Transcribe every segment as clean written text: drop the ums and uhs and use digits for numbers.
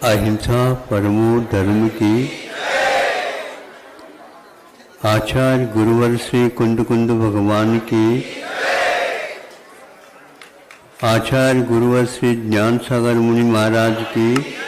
अहिंसा परमो धर्म की। आचार्य गुरुवर श्री कुंद कुंद भगवान की। आचार्य गुरुवर श्री ज्ञान सागर मुनि महाराज की।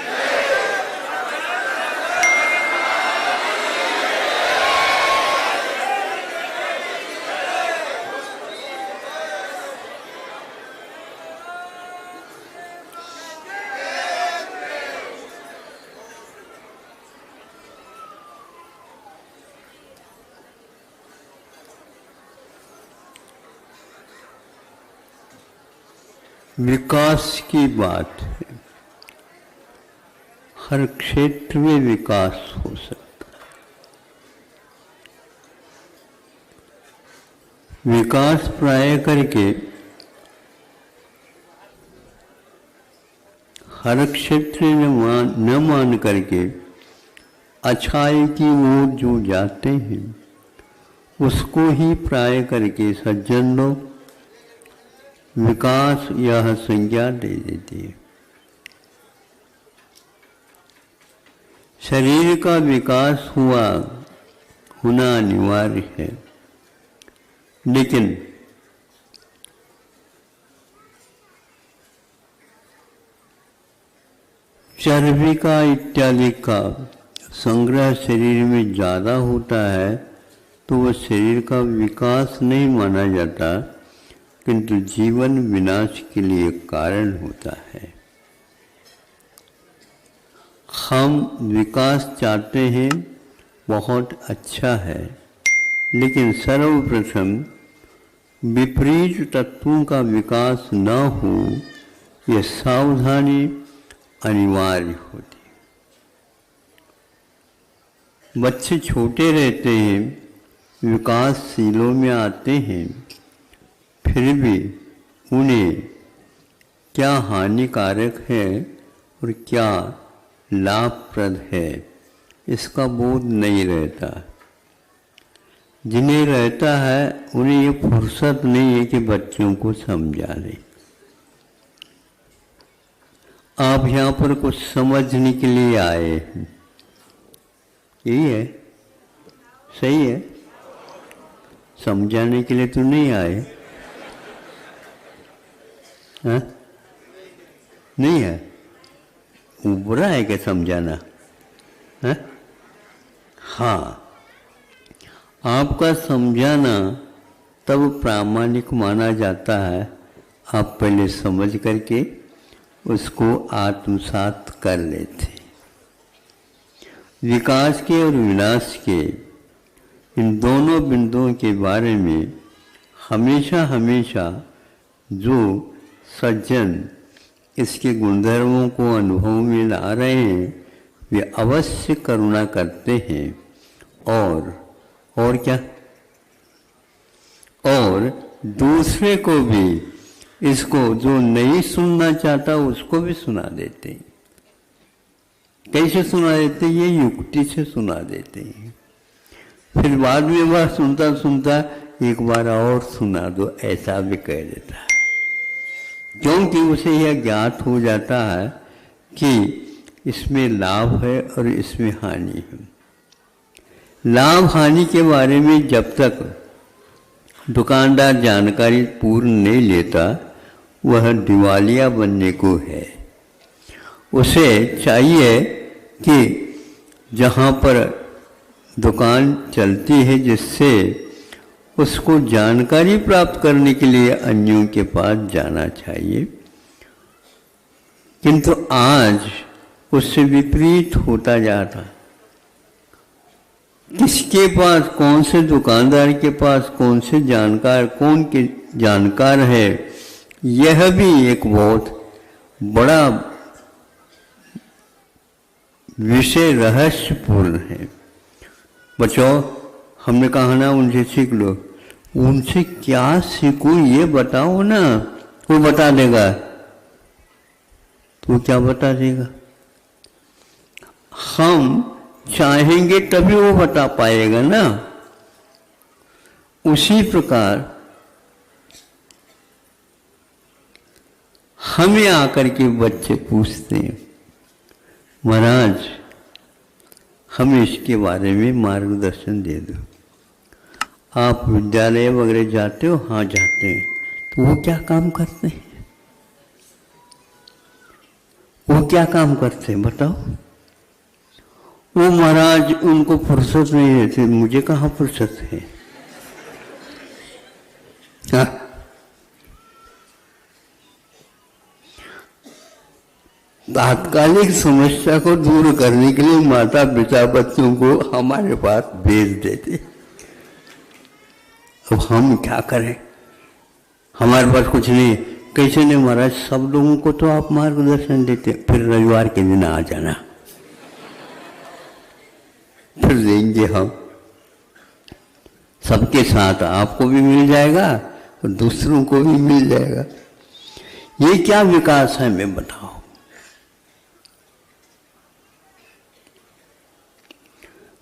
विकास की बात है, हर क्षेत्र में विकास हो सकता है। विकास प्राय करके हर क्षेत्र न मान करके अच्छाई की ओर जो जाते हैं उसको ही प्राय करके सज्जन लोग विकास यह संज्ञा दे देती है। शरीर का विकास होना अनिवार्य है, लेकिन चर्बी का इत्यादि का संग्रह शरीर में ज़्यादा होता है तो वह शरीर का विकास नहीं माना जाता, किंतु जीवन विनाश के लिए कारण होता है। हम विकास चाहते हैं, बहुत अच्छा है, लेकिन सर्वप्रथम विपरीत तत्वों का विकास न हो यह सावधानी अनिवार्य होती है। बच्चे छोटे रहते हैं, विकासशीलों में आते हैं, फिर भी उन्हें क्या हानिकारक है और क्या लाभप्रद है इसका बोध नहीं रहता। जिन्हें रहता है उन्हें ये फुर्सत नहीं है कि बच्चों को समझा दें। आप यहाँ पर कुछ समझने के लिए आए हैं, यही है, सही है। समझाने के लिए तो नहीं आए, हाँ? नहीं है, बुरा है क्या समझाना? है? हाँ, आपका समझाना तब प्रामाणिक माना जाता है आप पहले समझ करके उसको आत्मसात कर लेते। विकास के और विनाश के इन दोनों बिंदुओं के बारे में हमेशा हमेशा जो सज्जन इसके गुणधर्मों को अनुभव में ला रहे हैं वे अवश्य करुणा करते हैं और क्या, और दूसरे को भी, इसको जो नहीं सुनना चाहता उसको भी सुना देते हैं। कैसे सुना देते हैं? ये युक्ति से सुना देते हैं। फिर बाद में वह सुनता सुनता एक बार और सुना दो, ऐसा भी कह देता है, क्योंकि उसे यह ज्ञात हो जाता है कि इसमें लाभ है और इसमें हानि है। लाभ हानि के बारे में जब तक दुकानदार जानकारी पूर्ण नहीं लेता वह दिवालिया बनने को है। उसे चाहिए कि जहाँ पर दुकान चलती है जिससे उसको जानकारी प्राप्त करने के लिए अन्यों के पास जाना चाहिए, किंतु आज उससे विपरीत होता जाता। किसके पास, कौन से दुकानदार के पास कौन से जानकार, कौन के जानकार है, यह भी एक बहुत बड़ा विषय रहस्यपूर्ण है। बच्चों, हमने कहा ना उनसे सीख लो, उनसे क्या सीखो ये बताओ ना, वो बता देगा। तो क्या बता देगा? हम चाहेंगे तभी वो बता पाएगा ना। उसी प्रकार हमें आकर के बच्चे पूछते हैं, महाराज हम इसके बारे में मार्गदर्शन दे दो। आप विद्यालय वगैरह जाते हो? हाँ जाते हैं। तो वो क्या काम करते हैं? वो क्या काम करते हैं बताओ? वो महाराज उनको फुर्सत नहीं रहती। मुझे कहाँ फुर्सत है? हाँ? तात्कालिक समस्या को दूर करने के लिए माता पिता बच्चों को हमारे पास भेज देते। अब हम क्या करें? हमारे पास कुछ नहीं। कैसे नहीं महाराज? सब लोगों को तो आप मार्गदर्शन देते, फिर रविवार के दिन आ जाना, फिर देंगे हम। सबके साथ आपको भी मिल जाएगा और दूसरों को भी मिल जाएगा। ये क्या विकास है मैं बताओ?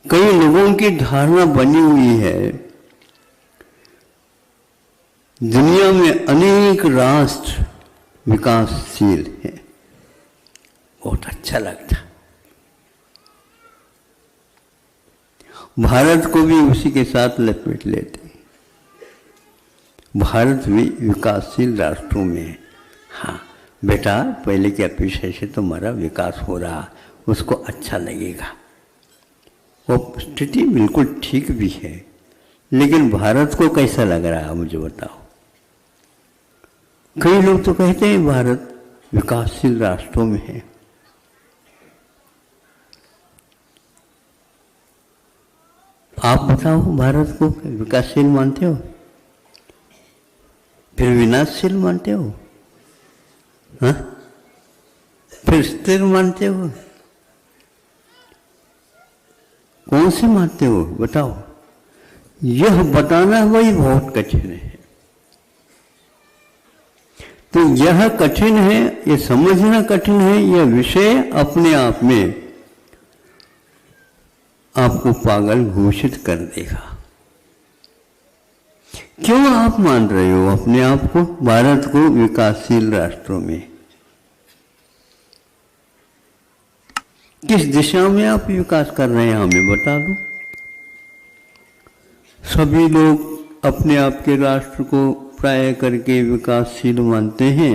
कई लोगों की धारणा बनी हुई है दुनिया में अनेक राष्ट्र विकासशील हैं। बहुत अच्छा लगता। भारत को भी उसी के साथ लपेट लेते। भारत भी विकासशील राष्ट्रों में है। हाँ बेटा, पहले की अपेक्षा से तुम्हारा विकास हो रहा, उसको अच्छा लगेगा। वो स्थिति बिल्कुल ठीक भी है, लेकिन भारत को कैसा लग रहा है मुझे बताओ? कई लोग तो कहते हैं भारत विकासशील राष्ट्रों में है। आप बताओ, भारत को विकासशील मानते हो? फिर विनाशशील मानते हो? हाँ? फिर स्थिर मानते हो? कौन से मानते हो बताओ? यह बताना वही बहुत कठिन है। तो यह कठिन है, ये समझना कठिन है। यह विषय अपने आप में आपको पागल घोषित कर देगा। क्यों आप मान रहे हो अपने आप को, भारत को विकासशील राष्ट्रों में? किस दिशा में आप विकास कर रहे हैं हमें बता दो। सभी लोग अपने आप के राष्ट्र को प्राय करके विकासशील मानते हैं।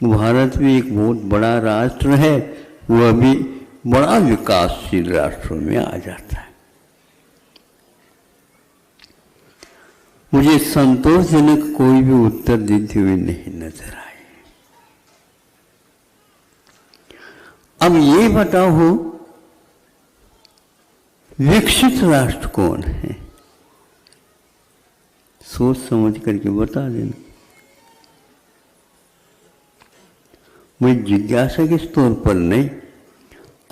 भारत भी एक बहुत बड़ा राष्ट्र है, वह भी बड़ा विकासशील राष्ट्रों में आ जाता है। मुझे संतोषजनक कोई भी उत्तर देते हुए नहीं नजर आए। अब ये बताओ, विकसित राष्ट्र कौन है? सोच समझ करके बता देना। मुझे जिज्ञासा के तौर पर नहीं,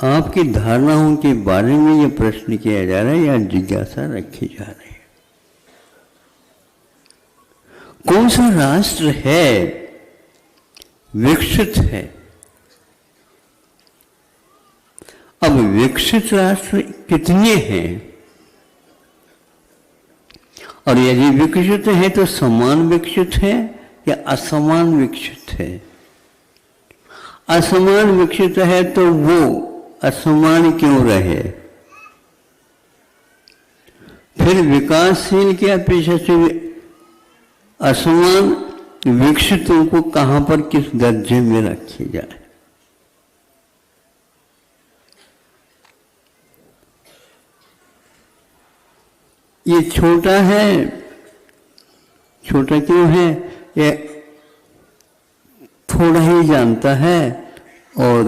आपकी धारणाओं के बारे में यह प्रश्न किया जा रहा है या जिज्ञासा रखी जा रही है। कौन सा राष्ट्र है विकसित है? अब विकसित राष्ट्र कितने हैं? और यदि विकसित है तो समान विकसित है या असमान विकसित है? असमान विकसित है तो वो असमान क्यों रहे? फिर विकासशील की अपेक्षा से असमान विकसितों को कहां पर किस दर्जे में रखी जाए? ये छोटा है। छोटा क्यों है? ये थोड़ा ही जानता है और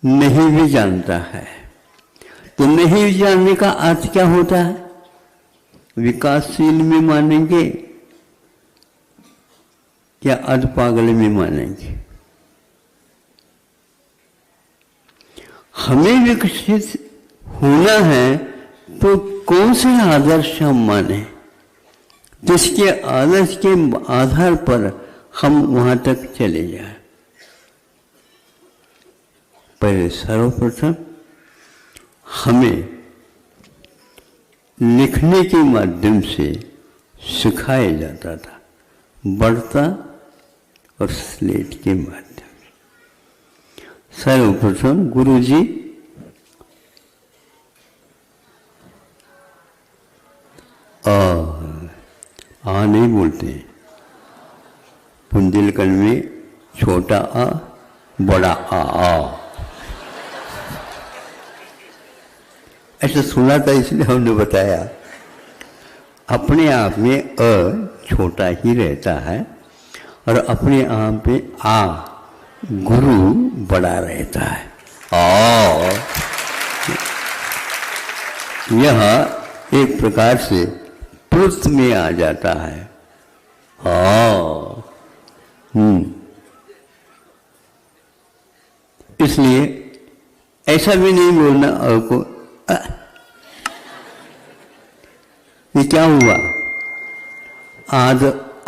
नहीं भी जानता है। तो नहीं जानने का अर्थ क्या होता है? विकासशील में मानेंगे या अर्ध पागल में मानेंगे? हमें विकसित होना है तो कौन से आदर्श हम माने, जिसके आदर्श के आधार पर हम वहां तक चले जाए? पहले सर्वप्रथम हमें लिखने के माध्यम से सिखाया जाता था, बढ़ता और स्लेट के माध्यम से। सर्वप्रथम गुरु जी आ नहीं बोलते, बुंदेलखंड में छोटा आ बड़ा आ ऐसा सुना था, इसलिए हमने बताया। अपने आप में अ छोटा ही रहता है और अपने आप में आ गुरु बड़ा रहता है। यह एक प्रकार से प्लुत में आ जाता है। इसलिए ऐसा भी नहीं बोलना और को ये क्या हुआ,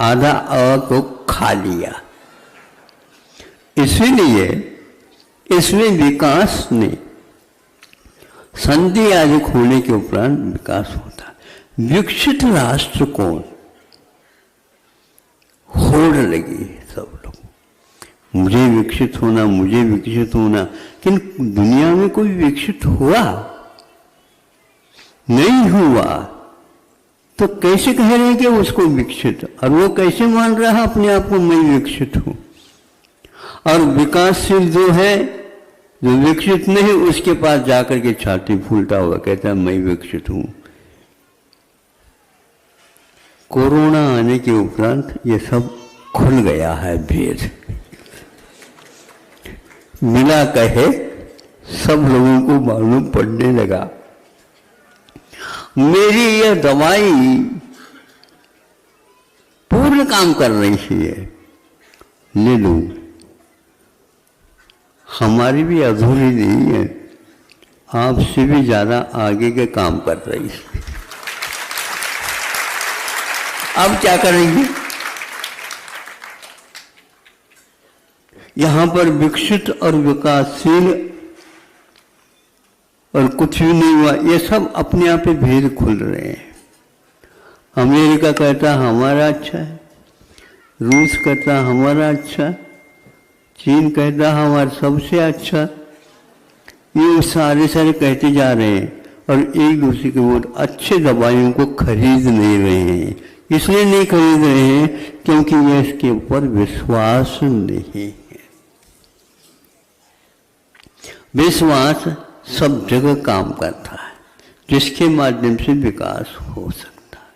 आधा अ को खा लिया। इसीलिए इसमें विकास ने संधि आदि खोने के उपरांत विकास होता। विकसित राष्ट्र कौन, होड़ लगी सब लोग, मुझे विकसित होना, मुझे विकसित होना। लेकिन दुनिया में कोई विकसित हुआ नहीं हुआ तो कैसे कह रहे हैं कि उसको विकसित, और वो कैसे मान रहा है अपने आप को मैं विकसित हूं। और विकासशील जो है, जो विकसित नहीं, उसके पास जाकर के छाती फूलता हुआ कहता है मैं विकसित हूं। कोरोना आने के उपरांत ये सब खुल गया है भेद, बिना कहे सब लोगों को मालूम पड़ने लगा। मेरी यह दवाई पूर्ण काम कर रही है, ले लो। हमारी भी अधूरी नहीं है, आपसे भी ज्यादा आगे के काम कर रही है। अब क्या करेंगे? यहां पर विकसित और विकासशील और कुछ भी नहीं हुआ, ये सब अपने आप ही भेद खुल रहे हैं। अमेरिका कहता हमारा अच्छा है, रूस कहता हमारा अच्छा, चीन कहता हमारा सबसे अच्छा। ये सारे कहते जा रहे हैं और एक दूसरे के वो अच्छे दवाइयों को खरीद नहीं रहे हैं। इसलिए नहीं खरीद रहे हैं क्योंकि ये इसके ऊपर विश्वास नहीं है। विश्वास सब जगह काम करता है, जिसके माध्यम से विकास हो सकता है।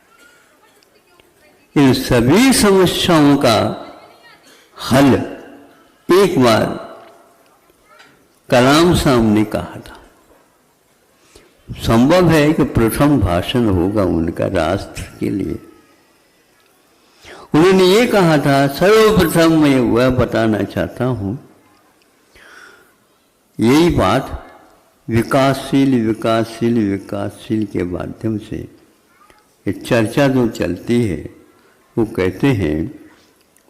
इन सभी समस्याओं का हल एक बार कलाम साहब ने कहा था। संभव है कि प्रथम भाषण होगा उनका राष्ट्र के लिए। उन्होंने ये कहा था, सर्वप्रथम मैं वह बताना चाहता हूं, यही बात विकासशील विकासशील विकासशील के माध्यम से ये चर्चा जो चलती है, वो कहते हैं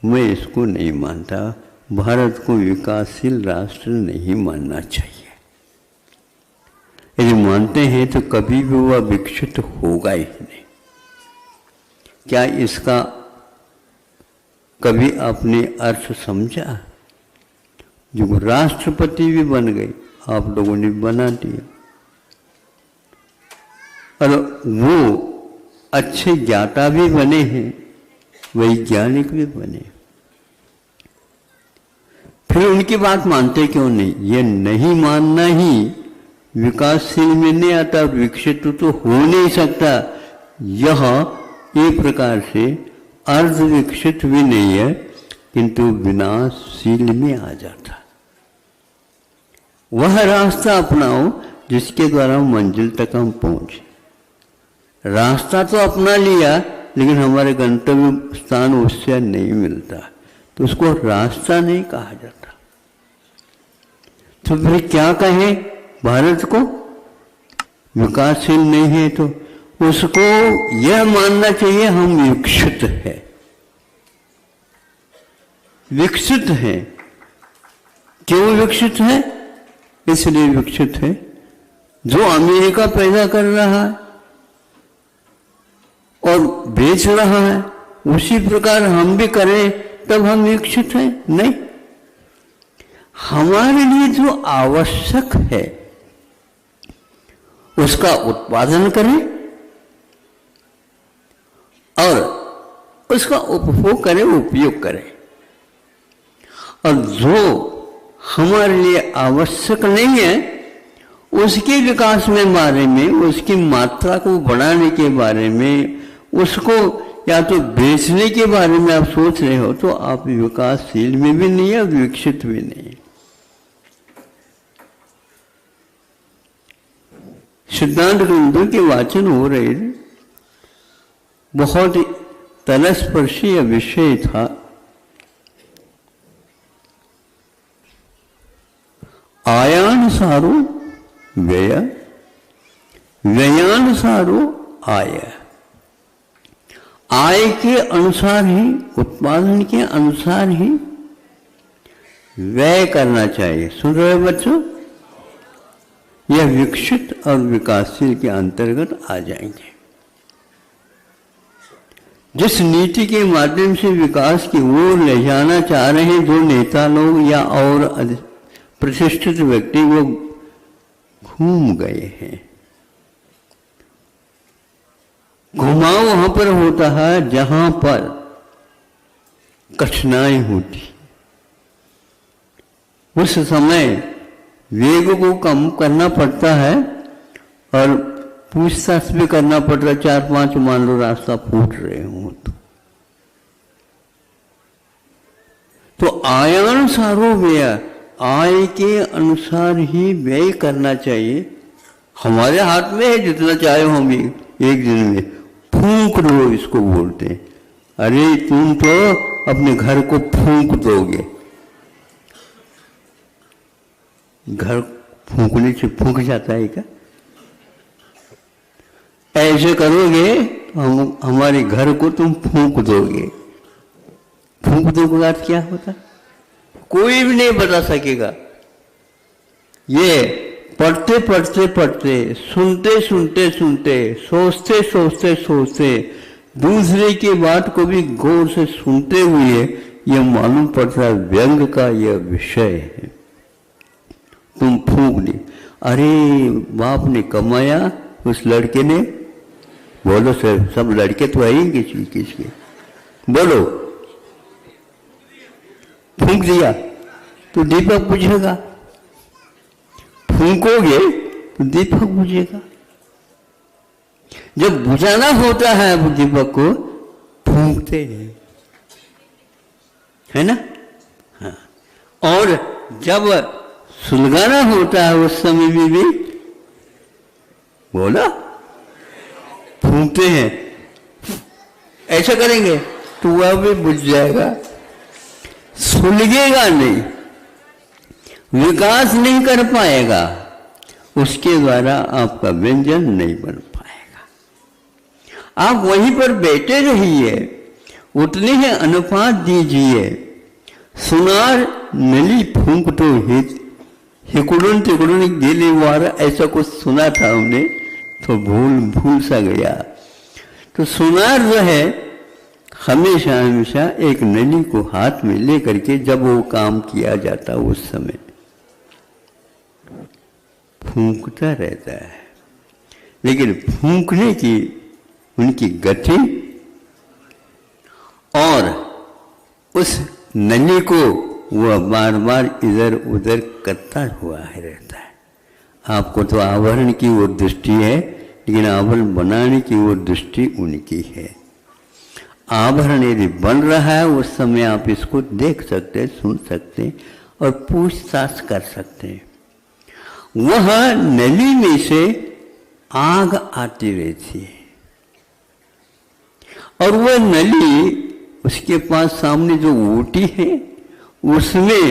मैं इसको नहीं मानता, भारत को विकासशील राष्ट्र नहीं मानना चाहिए। यदि मानते हैं तो कभी भी वह विकसित होगा ही नहीं। क्या इसका कभी आपने अर्थ समझा? जो राष्ट्रपति भी बन गए, आप लोगों ने बना दिया, और वो अच्छे ज्ञाता भी बने हैं, वैज्ञानिक भी बने, फिर उनकी बात मानते क्यों नहीं? ये नहीं मानना ही विकासशील में नहीं आता, विकसित तो हो नहीं सकता। यह एक प्रकार से अर्ध विकसित भी नहीं है, किंतु विनाशशील में आ जाता। वह रास्ता अपनाओ जिसके द्वारा मंजिल तक हम पहुंचे। रास्ता तो अपना लिया, लेकिन हमारे गंतव्य स्थान उससे नहीं मिलता, तो उसको रास्ता नहीं कहा जाता। तो फिर क्या कहें? भारत को विकासशील नहीं है तो उसको यह मानना चाहिए हम विकसित है, विकसित है। क्यों विकसित है? इसलिए विकसित है जो अमेरिका पैदा कर रहा है और बेच रहा है, उसी प्रकार हम भी करें तब हम विकसित हैं? नहीं, हमारे लिए जो आवश्यक है उसका उत्पादन करें और उसका उपभोग करें, उपयोग करें। और जो हमारे लिए आवश्यक नहीं है उसके विकास में बारे में, उसकी मात्रा को बढ़ाने के बारे में, उसको या तो बेचने के बारे में आप सोच रहे हो तो आप विकासशील में भी नहीं है, विकसित भी नहीं। सिद्धांत ग्रंथों के वाचन हो रहे थे, बहुत ही तलस्पर्शी विषय था। आयानुसारो व्यय, व्ययानुसारो आय। आय के अनुसार ही, उत्पादन के अनुसार ही व्यय करना चाहिए। सुन रहे हो बच्चों? यह विकसित और विकासशील के अंतर्गत आ जाएंगे। जिस नीति के माध्यम से विकास की ओर ले जाना चाह रहे हैं जो नेता लोग या और प्रतिष्ठित व्यक्ति, वो घूम गए हैं। घुमाव वहां पर होता है जहां पर कठिनाई होती, उस समय वेग को कम करना पड़ता है और पूछताछ भी करना पड़ता है। 4-5 मान लो रास्ता फूट रहे हो तो आयानुसारो व्यय, आय के अनुसार ही व्यय करना चाहिए। हमारे हाथ में है, जितना चाहे हम एक दिन में फूंक दो, इसको बोलते हैं। अरे तुम तो अपने घर को फूंक दोगे। घर फूंकने से फूंक जाता है क्या? ऐसे करोगे हमारे घर को तुम फूंक दोगे। फूंक दोगे का अर्थ क्या होता? कोई भी नहीं बता सकेगा। ये पढ़ते पढ़ते पढ़ते, सुनते सुनते सुनते, सोचते सोचते सोचते, दूसरे की बात को भी गौर से सुनते हुए यह मालूम पड़ता है व्यंग का यह विषय है। तुम फूंक दी, अरे बाप ने कमाया, उस लड़के ने, बोलो सर, सब लड़के तो आएंगे किसके, बोलो, फूंक दिया तो दीपक बुझेगा, फूंकोगे तो दीपक बुझेगा। जब बुझाना होता है वो दीपक को फूंकते हैं, है ना? हाँ। और जब सुलगाना होता है उस समय में भी बोला फूंकते हैं। ऐसा करेंगे तो वह भी बुझ जाएगा, सुलगेगा नहीं, विकास नहीं कर पाएगा, उसके द्वारा आपका व्यंजन नहीं बन पाएगा। आप वहीं पर बैठे रहिए, उतने ही अनुपात दीजिए। सुनार नली फूंक तो हिकुड़न तिकुड़न गिले वार, ऐसा कुछ सुना था हमने तो भूल सा गया। तो सुनार जो है हमेशा हमेशा एक नली को हाथ में लेकर के जब वो काम किया जाता उस समय फूंकता रहता है, लेकिन फूंकने की उनकी गति और उस नली को वह बार बार इधर उधर करता हुआ रहता है। आपको तो आवरण की ओर दृष्टि है, लेकिन आवरण बनाने की ओर दृष्टि उनकी है। आभरण यदि बन रहा है उस समय आप इसको देख सकते, सुन सकते और पूछताछ कर सकते हैं। वह नली में से आग आती रहती है और वह नली उसके पास सामने जो ऊटी है उसमें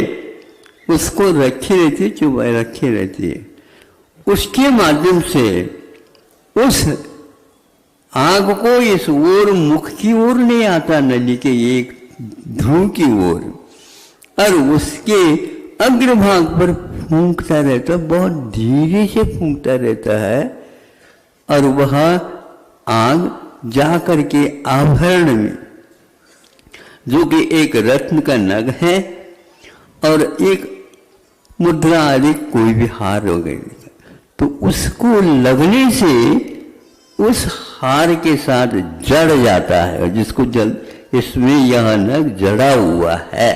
उसको रखी रहती है, चुबाई रखी रहती है। उसके माध्यम से उस आग को इस ओर मुख की ओर नहीं आता, नली के एक ध्रुव की ओर, और उसके अग्रभाग पर फूंकता रहता, बहुत धीरे से फूंकता रहता है और वह आग जा करके आभरण में, जो कि एक रत्न का नग है और एक मुद्रा आदि कोई भी हार हो गई तो उसको लगने से उस हार के साथ जड़ जाता है, जिसको जल इसमें यह नग जड़ा हुआ है,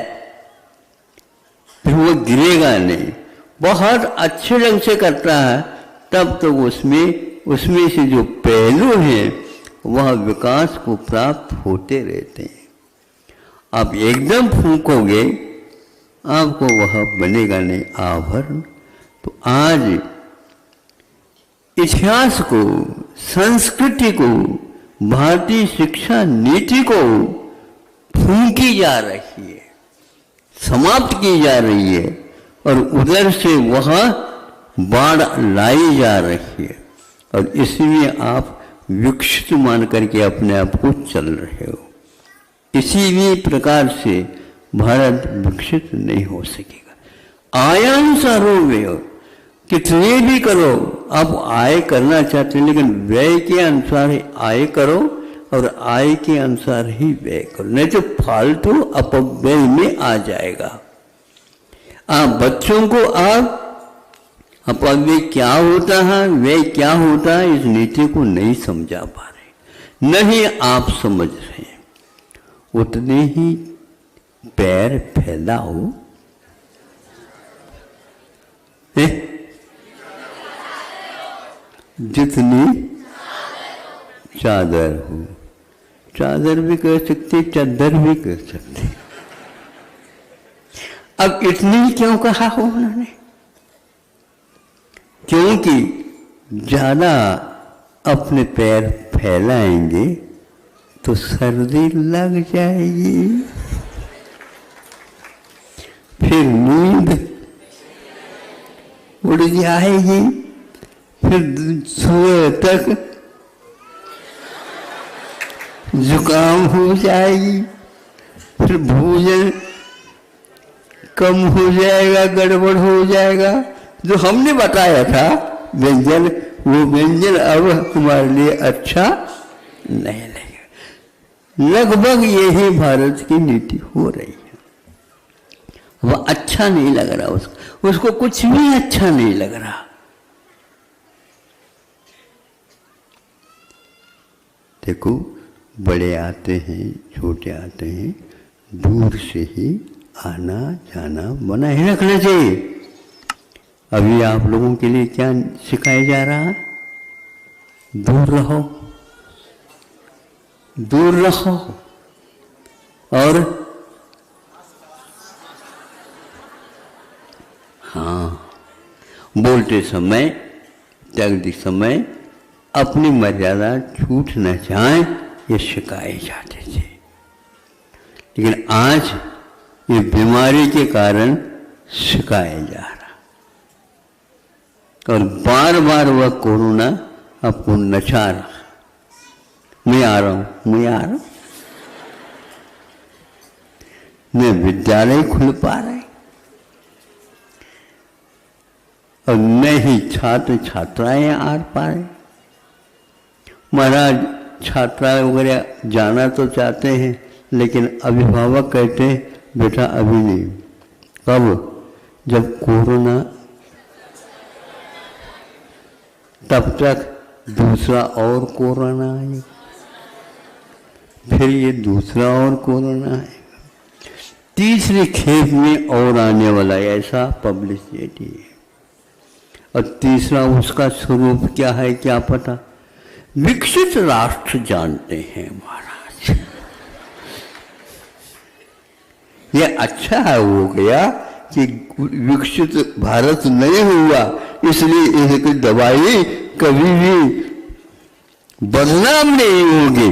फिर वो गिरेगा नहीं। बहुत अच्छे ढंग से करता है तब तो उसमें से जो पहलू हैं वह विकास को प्राप्त होते रहते हैं। आप एकदम फूंकोगे आपको वह बनेगा नहीं आभरण। तो आज इतिहास को, संस्कृति को, भारतीय शिक्षा नीति को फूंकी जा रही है, समाप्त की जा रही है और उधर से वह बाढ़ लाई जा रही है और इसलिए आप विकसित मान करके अपने आप को चल रहे हो। किसी भी प्रकार से भारत विकसित नहीं हो सकेगा। आयानुसार हो गए हो, कितने भी करो, आप आय करना चाहते हैं लेकिन व्यय के अनुसार ही आय करो और आय के अनुसार ही व्यय करो, नहीं तो फालतू अपव्यय में आ जाएगा। आप बच्चों को आप अपव्यय क्या होता है, व्यय क्या होता है, इस नीति को नहीं समझा पा रहे, नहीं आप समझ रहे हैं। उतने ही पैर फैलाओ, जितनी चादर हो। चादर भी कह सकते, चादर भी कह सकते। अब इतनी क्यों कहा हो उन्होंने? क्योंकि ज्यादा अपने पैर फैलाएंगे तो सर्दी लग जाएगी, फिर नींद उड़ जाएगी, फिर सुबह तक जुकाम हो जाएगी, फिर भोजन कम हो जाएगा, गड़बड़ हो जाएगा। जो हमने बताया था व्यंजन, वो व्यंजन अब हमारे लिए अच्छा नहीं लगेगा। लगभग यही भारत की नीति हो रही है। वह अच्छा नहीं लग रहा उसको कुछ भी अच्छा नहीं लग रहा। देखो, बड़े आते हैं, छोटे आते हैं, दूर से ही आना जाना बना ही रखना चाहिए। अभी आप लोगों के लिए क्या सिखाया जा रहा है? दूर रहो, दूर रहो। और हाँ, बोलते समय, चलते समय अपनी मर्यादा छूट न जाए, ये सिखाए जाते थे। लेकिन आज ये बीमारी के कारण सिखाया जा रहा और बार बार वह कोरोना आपको नचा रहा। मैं आ रहा हूं, मैं आ रहा हूं। मैं विद्यालय खुल पा रहे और न ही छात्र छात्राएं आ पा रहे। महाराज, छात्राएं वगैरह जाना तो चाहते हैं लेकिन अभिभावक कहते हैं बेटा अभी नहीं। कब? जब कोरोना, तब तक दूसरा और कोरोना आएगा, फिर ये दूसरा और कोरोना आएगा, तीसरी खेप में और आने वाला, ऐसा पब्लिसिटी है। और तीसरा उसका स्वरूप क्या है क्या पता? विकसित राष्ट्र जानते हैं महाराज। ये अच्छा हो गया कि विकसित भारत नहीं हुआ, इसलिए इसकी दवाई कभी भी बदनाम नहीं होगी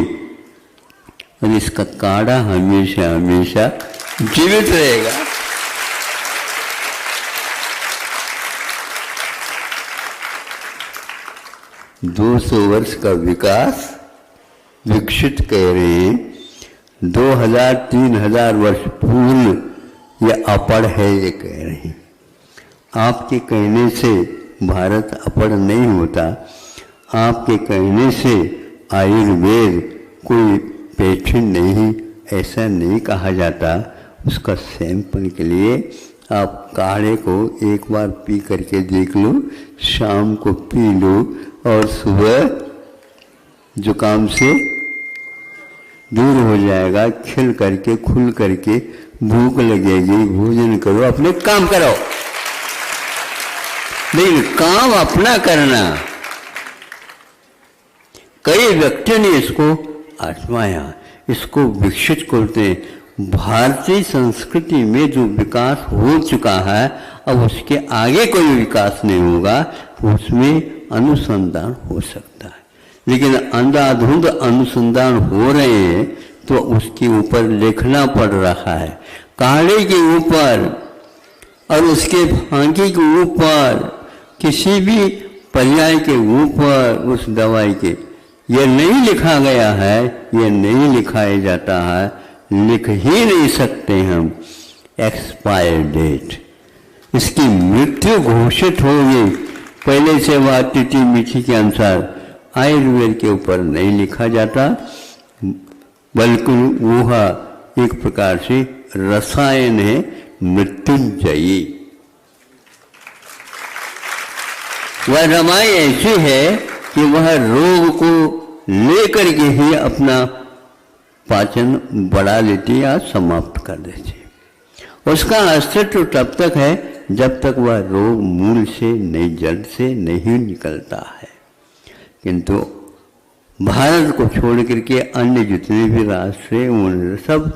और इसका काढ़ा हमेशा हमेशा जीवित रहेगा। दो 200 वर्ष का विकास विकसित कह रहे हैं, 2000-3000 वर्ष पूर्व ये अपड़ है, ये कह रहे हैं। आपके कहने से भारत अपड़ नहीं होता, आपके कहने से आयुर्वेद कोई पेटेंट नहीं, ऐसा नहीं कहा जाता। उसका सैंपल के लिए आप काढ़े को एक बार पी करके देख लो, शाम को पी लो और सुबह जुकाम से दूर हो जाएगा, खिल करके खुल करके भूख लगेगी, भोजन करो, अपने काम करो। लेकिन काम अपना करना, कई व्यक्तियों ने इसको आजमाया, इसको विकसित करते हैं। भारतीय संस्कृति में जो विकास हो चुका है, अब उसके आगे कोई विकास नहीं होगा, उसमें अनुसंधान हो सकता है। लेकिन अंधाधुंध अनुसंधान हो रहे हैं तो उसके ऊपर लिखना पड़ रहा है, काढ़े के ऊपर और उसके फांकी के ऊपर, किसी भी पर्याय के ऊपर उस दवाई के ये नहीं लिखा गया है, ये नहीं लिखाया जाता है, लिख ही नहीं सकते हम एक्सपायर डेट, इसकी मृत्यु घोषित होगी। पहले से वह तिथि मिथि के अनुसार आयुर्वेद के ऊपर नहीं लिखा जाता, बल्कि वह एक प्रकार से रसायन है मृत्युंजयी। वह दवाई ऐसी है कि वह रोग को लेकर के ही अपना पाचन बढ़ा लेती या समाप्त कर देती। उसका अस्तित्व तब तक है जब तक वह रोग मूल से नहीं, जड़ से नहीं निकलता है। किंतु भारत को छोड़ करके अन्य जितने भी राष्ट्र हैं उन सब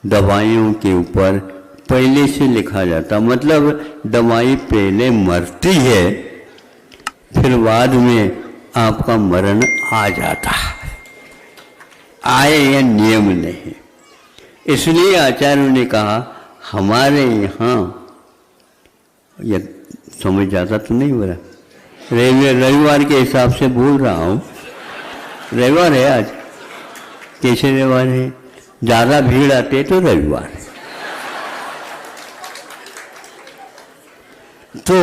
दवाइयों के ऊपर पहले से लिखा जाता, मतलब दवाई पहले मरती है, फिर बाद में आपका मरण आ जाता है। आए यह नियम नहीं, इसलिए आचार्यों ने कहा हमारे यहाँ, यह समझ जाता तो नहीं हो रहा, रविवार के हिसाब से बोल रहा हूँ, रविवार है आज, कैसे रविवार है, ज़्यादा भीड़ आती है तो रविवार है। तो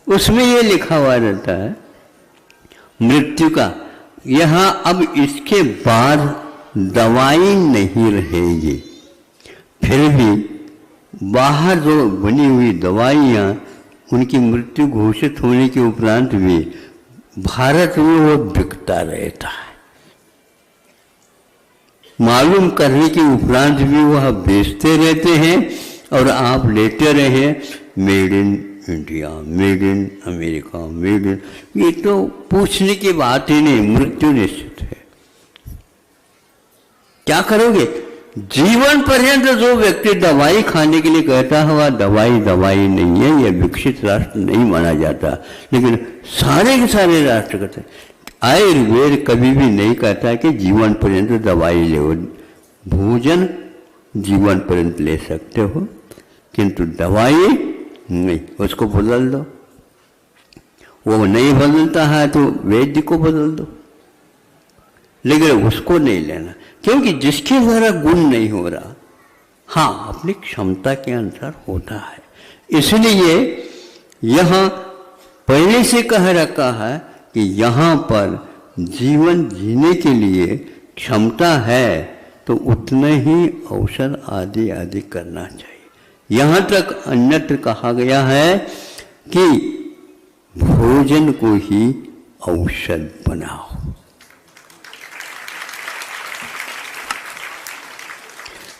उसमें ये लिखा हुआ रहता है मृत्यु का। यहाँ अब इसके बाद दवाई नहीं रहेगी, फिर भी बाहर जो बनी हुई दवाइयाँ, उनकी मृत्यु घोषित होने के उपरांत भी भारत में वो बिकता रहता है। मालूम करने के उपरांत भी वह बेचते रहते हैं और आप लेते रहे, made in India, made in America, made in, ये तो पूछने की बात ही नहीं, मृत्यु निश्चित है। क्या करोगे? जीवन पर्यंत जो व्यक्ति दवाई खाने के लिए कहता है वह दवाई नहीं है, यह विकसित राष्ट्र नहीं माना जाता। लेकिन सारे के सारे राष्ट्र कहते हैं, आयुर्वेद कभी भी नहीं कहता कि जीवन पर्यंत दवाई ले, भोजन जीवन पर्यंत ले सकते हो, किंतु दवाई नहीं, उसको बदल दो। वो नहीं बदलता है तो वैद्य को बदल दो, लेकिन उसको नहीं लेना, क्योंकि जिसके द्वारा गुण नहीं हो रहा, हाँ अपनी क्षमता के अनुसार होता है। इसलिए यहाँ पहले से कह रखा है कि यहाँ पर जीवन जीने के लिए क्षमता है तो उतना ही औषध आदि आदि करना चाहिए। यहाँ तक अन्यत्र कहा गया है कि भोजन को ही औषध बनाओ।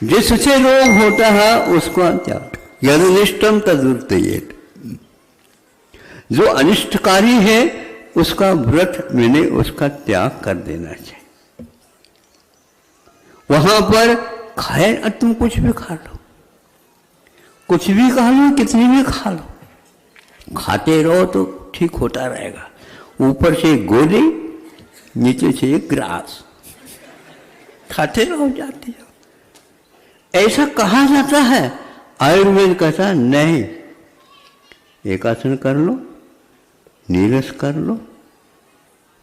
जिससे रोग होता है उसको त्याग, यदनिष्टम तदुर्तयेत, जो अनिष्टकारी है उसका व्रत मैंने उसका त्याग कर देना चाहिए। वहां पर खाए, तुम कुछ भी खा लो, कुछ भी खा लो, कितनी भी खा लो, खाते रहो तो ठीक होता रहेगा। ऊपर से एक गोली, नीचे से एक ग्रास, खाते रहो, जाते रहो, ऐसा कहा जाता है। आयुर्वेद कहता नहीं, एक आसन कर लो, नीरस कर लो,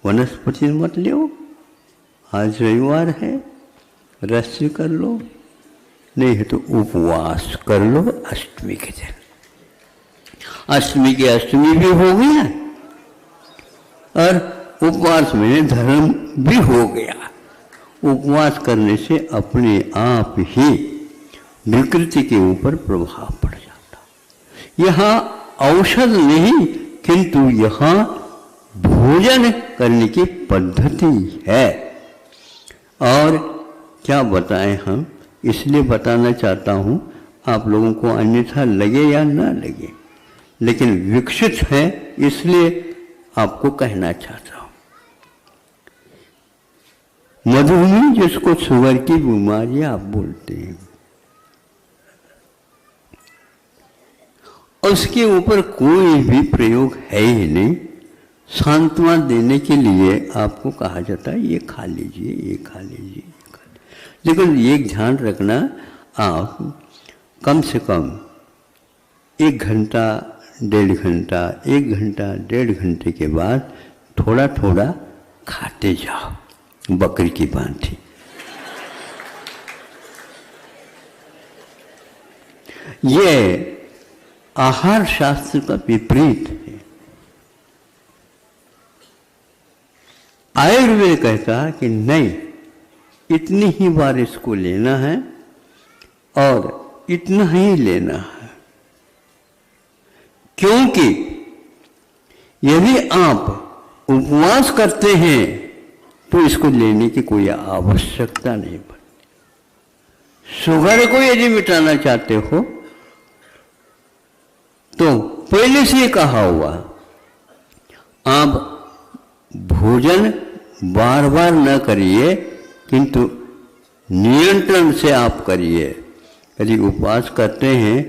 वनस्पति मत लो, आज रविवार है रस्य कर लो, नहीं है तो उपवास कर लो अष्टमी के दिन। अष्टमी की अष्टमी भी हो गया और उपवास में धर्म भी हो गया। उपवास करने से अपने आप ही विकृति के ऊपर प्रभाव पड़ जाता। यहाँ औषध नहीं, किंतु यहाँ भोजन करने की पद्धति है। और क्या बताएं हम, इसलिए बताना चाहता हूँ, आप लोगों को अन्यथा लगे या ना लगे, लेकिन विकसित है इसलिए आपको कहना चाहता हूँ। मधुमेह जिसको शुगर की बीमारी आप बोलते हैं, उसके ऊपर कोई भी प्रयोग है ही नहीं। सांत्वना देने के लिए आपको कहा जाता है ये खा लीजिए, ये खा लीजिए, ये खा लीजिए। लेकिन एक ध्यान रखना, आप कम से कम 1 घंटा, 1.5 घंटा, 1 घंटा, 1.5 घंटे के बाद थोड़ा थोड़ा खाते जाओ, बकरी की भांति। ये आहार शास्त्र का विपरीत है। आयुर्वेद कहता है कि नहीं, इतनी ही बार इसको लेना है और इतना ही लेना है, क्योंकि यदि आप उपवास करते हैं तो इसको लेने की कोई आवश्यकता नहीं पड़ती। शुगर को यदि मिटाना चाहते हो तो पहले से कहा हुआ, आप भोजन बार बार न करिए, किंतु नियंत्रण से आप करिए। यदि उपवास करते हैं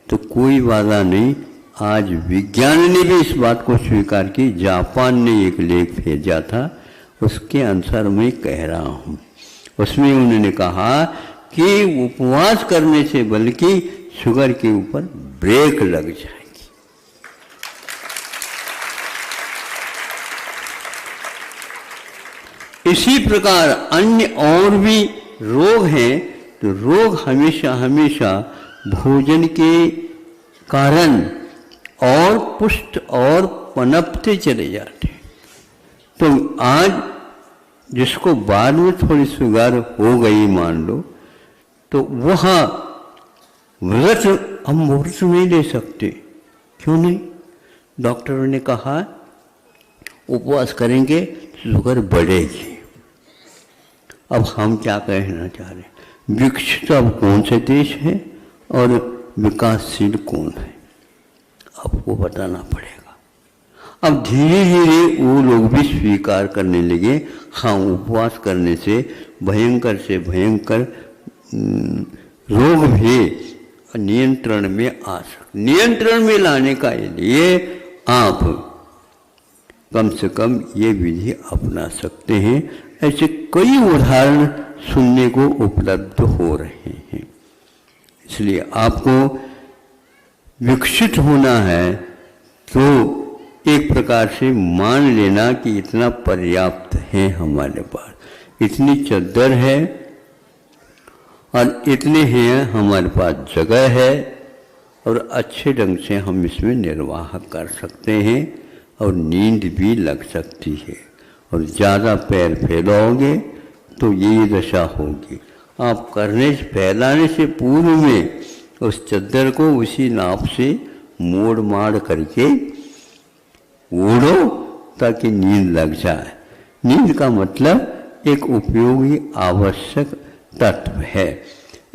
तो कोई बाधा नहीं। आज विज्ञान ने भी इस बात को स्वीकार की। जापान ने एक लेख भेजा था, उसके अनुसार मैं कह रहा हूँ। उसमें उन्होंने कहा कि उपवास करने से बल्कि शुगर के ऊपर ब्रेक लग जाएगी। इसी प्रकार अन्य और भी रोग हैं, तो रोग हमेशा हमेशा भोजन के कारण और पुष्ट और पनपते चले जाते हैं। तो आज जिसको बाद में थोड़ी शुगर हो गई मान लो, तो वह व्रत हम व्रत नहीं ले सकते। क्यों नहीं? डॉक्टरों ने कहा उपवास करेंगे शुगर बढ़ेगी। अब हम क्या कहना चाह रहे हैं, विकसित अब कौन से देश है और विकासशील कौन है, आपको बताना पड़ेगा। अब धीरे धीरे वो लोग भी स्वीकार करने लगे, हाँ उपवास करने से भयंकर रोग भी नियंत्रण में आ सकते। नियंत्रण में लाने का लिए आप कम से कम ये विधि अपना सकते हैं। ऐसे कई उदाहरण सुनने को उपलब्ध हो रहे हैं। इसलिए आपको विकसित होना है तो एक प्रकार से मान लेना कि इतना पर्याप्त है हमारे पास, इतनी चद्दर है और इतने ही हमारे पास जगह है और अच्छे ढंग से हम इसमें निर्वाह कर सकते हैं और नींद भी लग सकती है। और ज़्यादा पैर फैलाओगे तो यही दशा होगी। आप फैलाने से पूर्व में उस चद्दर को उसी नाप से मोड़ माड़ करके ओढ़ो ताकि नींद लग जाए। नींद का मतलब एक उपयोगी आवश्यक तत्व है।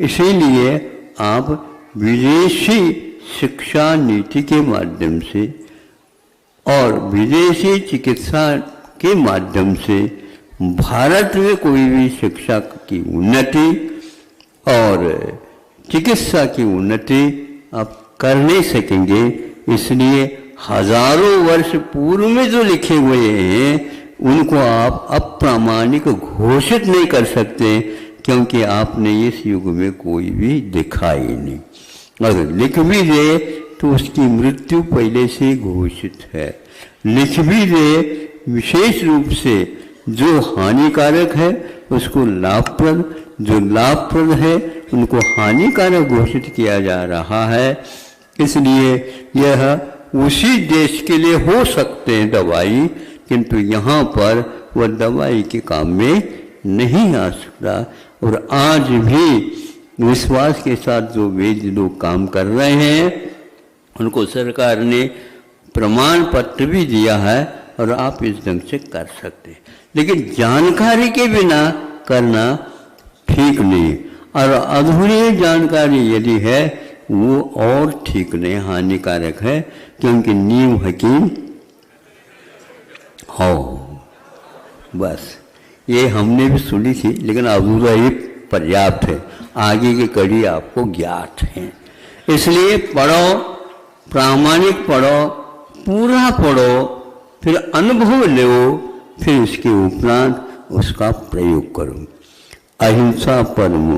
इसीलिए आप विदेशी शिक्षा नीति के माध्यम से और विदेशी चिकित्सा के माध्यम से भारत में कोई भी शिक्षा की उन्नति और चिकित्सा की उन्नति आप कर नहीं सकेंगे। इसलिए हजारों वर्ष पूर्व में जो लिखे हुए हैं उनको आप अप्रामाणिक घोषित नहीं कर सकते, क्योंकि आपने इस युग में कोई भी देखा ही नहीं। अगर लिख भी दे तो उसकी मृत्यु पहले से घोषित है। लिख भी दे विशेष रूप से जो हानिकारक है उसको लाभप्रद, जो लाभप्रद है उनको हानिकारक घोषित किया जा रहा है। इसलिए यह उसी देश के लिए हो सकते हैं दवाई, किंतु यहाँ पर वह दवाई के काम में नहीं आ सकता। और आज भी विश्वास के साथ जो वेद लोग काम कर रहे हैं उनको सरकार ने प्रमाण पत्र भी दिया है और आप इस ढंग से कर सकते हैं। लेकिन जानकारी के बिना करना ठीक नहीं, और अधूरी जानकारी यदि है वो और ठीक नहीं, हानिकारक है, क्योंकि नींव हकीम हो। बस ये हमने भी सुनी थी, लेकिन अधूरा ही पर्याप्त है, आगे की कड़ी आपको ज्ञात है। इसलिए पढ़ो, प्रामाणिक पढ़ो, पूरा पढ़ो, फिर अनुभव लो, फिर उसके उपरांत उसका प्रयोग करो। अहिंसा परमो